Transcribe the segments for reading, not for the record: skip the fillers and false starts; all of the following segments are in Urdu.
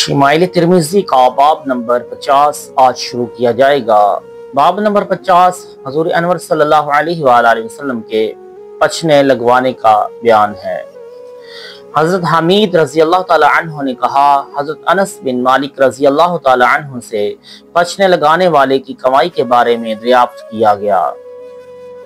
شمائل ترمذی کا باب نمبر 50 آج شروع کیا جائے گا۔ باب نمبر 50 حضور انور صلی اللہ علیہ وآلہ وسلم کے پچھنے لگوانے کا بیان ہے۔ حضرت حمید رضی اللہ تعالی عنہ نے کہا، حضرت انس بن مالک رضی اللہ تعالی عنہ سے پچھنے لگانے والے کی کمائی کے بارے میں دریافت کیا گیا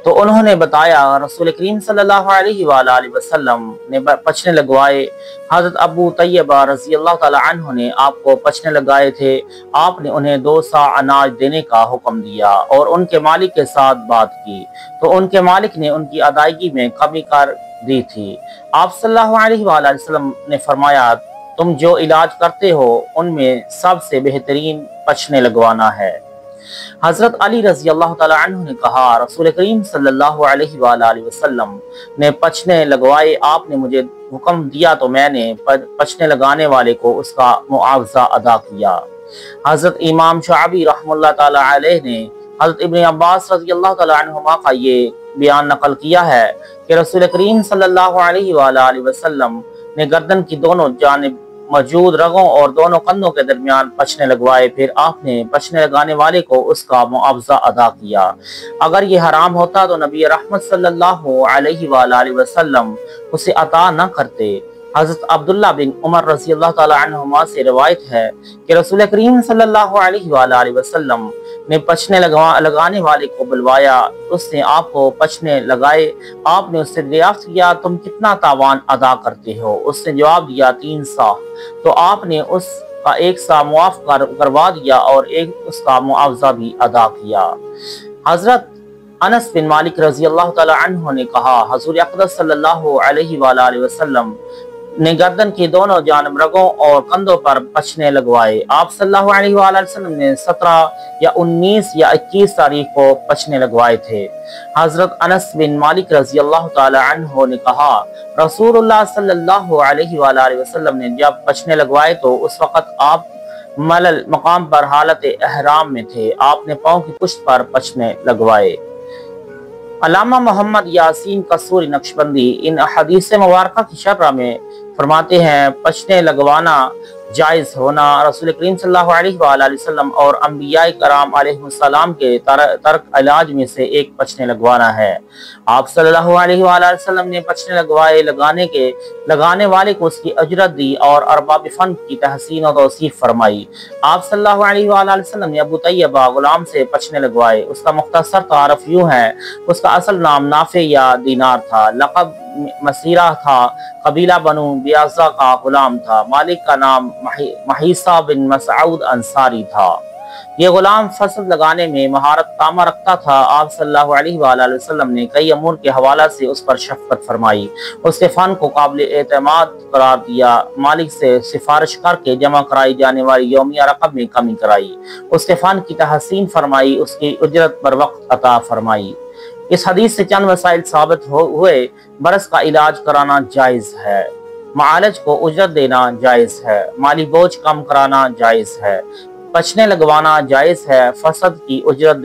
تو انہوں نے بتایا رسول کریم صلی اللہ علیہ وآلہ وسلم نے پچھنے لگوائے۔ حضرت ابو طیبہ رضی اللہ تعالی عنہ نے آپ کو پچھنے لگائے تھے، آپ نے انہیں 2 صاع اناج دینے کا حکم دیا اور ان کے مالک کے ساتھ بات کی تو ان کے مالک نے ان کی ادائیگی میں کمی کر دی تھی۔ آپ صلی اللہ علیہ وآلہ وسلم نے فرمایا، تم جو علاج کرتے ہو ان میں سب سے بہترین پچھنے لگوانا ہے۔ حضرت علی رضی اللہ تعالی عنہ نے کہا، رسول کریم صلی اللہ علیہ وآلہ وسلم نے پچھنے لگوائے، آپ نے مجھے حکم دیا تو میں نے پچھنے لگانے والے کو اس کا معاوضہ ادا کیا۔ حضرت امام شعبی رحمہ اللہ تعالی علیہ نے حضرت ابن عباس رضی اللہ تعالی عنہما کا یہ بیان نقل کیا ہے کہ رسول کریم صلی اللہ علیہ وآلہ وسلم نے گردن کی دونوں جانب موجود رگوں اور دونوں کندھوں کے درمیان پچھنے لگوائے، پھر آپ نے پچھنے لگانے والے کو اس کا معاوضہ ادا کیا۔ اگر یہ حرام ہوتا تو نبی رحمت صلی اللہ علیہ وآلہ وسلم اسے عطا نہ کرتے۔ حضرت عبداللہ بن عمر رضی اللہ تعالی عنہما سے روایت ہے کہ رسول کریم صلی اللہ علیہ وآلہ وسلم نے پچھنے لگانے والے کو بلوایا، اس نے آپ کو پچھنے لگائے۔ آپ نے اس سے دریافت کیا، تم کتنا تاوان ادا کرتے ہو؟ اس نے جواب دیا، 3 صاع۔ تو آپ نے اس کا 1 صاع معاف کروا دیا اور اس کا معاوضہ بھی ادا کیا۔ حضرت انس بن مالک رضی اللہ تعالی عنہ نے کہا، حضور اقدس صلی اللہ علیہ وآلہ وسلم نے گردن کی دونوں جانب رگوں اور کندھوں پر پچھنے لگوائے۔ آپ صلی اللہ علیہ وآلہ وسلم نے 17 یا 19 یا 21 تاریخ کو پچھنے لگوائے تھے۔ حضرت انس بن مالک رضی اللہ تعالی عنہ نے کہا، رسول اللہ صلی اللہ علیہ وآلہ وسلم نے جب پچھنے لگوائے تو اس وقت آپ ملل مقام پر حالت احرام میں تھے، آپ نے پاؤں کی پشت پر پچھنے لگوائے۔ علامہ محمد یاسین قصوری نقشبندی ان احادیث مبارکہ کی شرح میں فرماتے ہیں، پچھنے لگوانا جائز ہونا رسول کریم صلی اللہ علیہ وآلہ وسلم اور انبیاء کرام علیہ السلام کے ترک علاج میں سے ایک پچھنے لگوانا ہے۔ آپ صلی اللہ علیہ وآلہ وسلم نے پچھنے لگوائے، لگانے والے کو اس کی اجرت دی اور ارباب فن کی تحسین و توصیف فرمائی۔ آپ صلی اللہ علیہ وآلہ وسلم نے ابو طیبہ غلام سے پچھنے لگوائے۔ اس کا مختصر تعارف یوں ہے، اس کا اصل نام نافع یا دینار تھا، لقب مسیرہ تھا، قبیلہ بنو بیازہ کا غلام تھا، مالک کا نام محیصہ بن مسعود انصاری تھا۔ یہ غلام فصل لگانے میں مہارت تامہ رکھتا تھا۔ آپ صلی اللہ علیہ وآلہ وسلم نے کئی امور کے حوالہ سے اس پر شفقت فرمائی، اس کے فن کو قابل اعتماد قرار دیا، مالک سے سفارش کر کے جمع کرائی جانے والی یومیہ رقم میں کمی کرائی، اس کے فن کی تحسین فرمائی، اس کی اجرت پر وقت عطا فرمائی۔ اس حدیث سے چند مسائل ثابت ہوئے، برس کا علاج کرانا جائز ہے، معالج کو اجرت دینا جائز ہے، مالی بوجھ کم کرانا جائز ہے، پچھنے لگوانا جائز ہے، فسد کی اجرت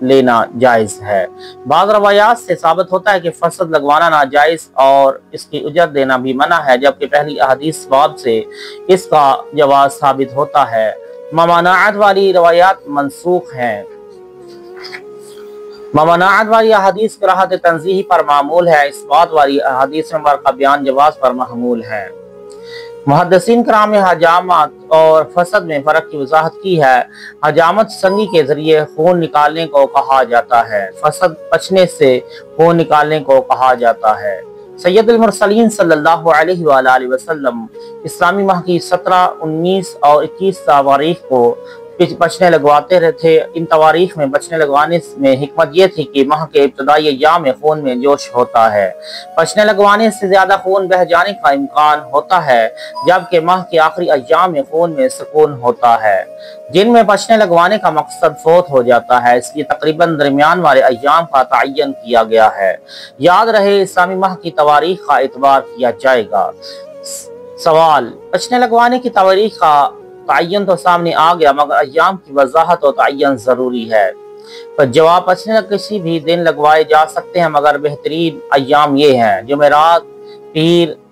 لینا جائز ہے۔ بعض روایات سے ثابت ہوتا ہے کہ فسد لگوانا ناجائز اور اس کی اجرت دینا بھی منع ہے، جبکہ پہلی احادیث باب سے اس کا جواز ثابت ہوتا ہے۔ ممانعت والی روایات منسوخ ہیں۔ ممانعت والی احادیث کراہت تنزیہی پر معمول ہے، اس بات والی احادیث مبارکہ بیان جواز پر محمول ہے۔ محدثین کرام نے حجامت اور فسد میں فرق کی وضاحت کی ہے۔ حجامت سنگی کے ذریعے خون نکالنے کو کہا جاتا ہے، فسد پچھنے سے خون نکالنے کو کہا جاتا ہے۔ سید المرسلین صلی اللہ علیہ وآلہ وسلم اسلامی ماہ کی 17، 19 اور 21 تواریخ کو پچھنے لگواتے رہتے۔ ان تواریخ میں پچھنے لگوانے میں حکمت یہ تھی کہ ماہ کے ابتدائی ایام میں خون میں جوش ہوتا ہے، پچھنے لگوانے سے زیادہ خون بہہ جانے کا امکان ہوتا ہے، جبکہ ماہ کے آخری ایام میں خون میں سکون ہوتا ہے، جن میں پچھنے لگوانے کا مقصد فوت ہو جاتا ہے، اس لیے تقریباً درمیان والے ایام کا تعین کیا گیا ہے۔ یاد رہے، اسلامی ماہ کی تواریخ کا اعتبار کیا جائے گا۔ سوال: پچھنے لگوانے کی تواریخ کا تعین تو سامنے آ گیا، مگر ایام کی وضاحت و تعین ضروری ہے۔ پر جواب: پچھنے کسی بھی دن لگوائے جا سکتے ہیں، مگر بہترین ایام یہ ہیں: جمعرات، پیر،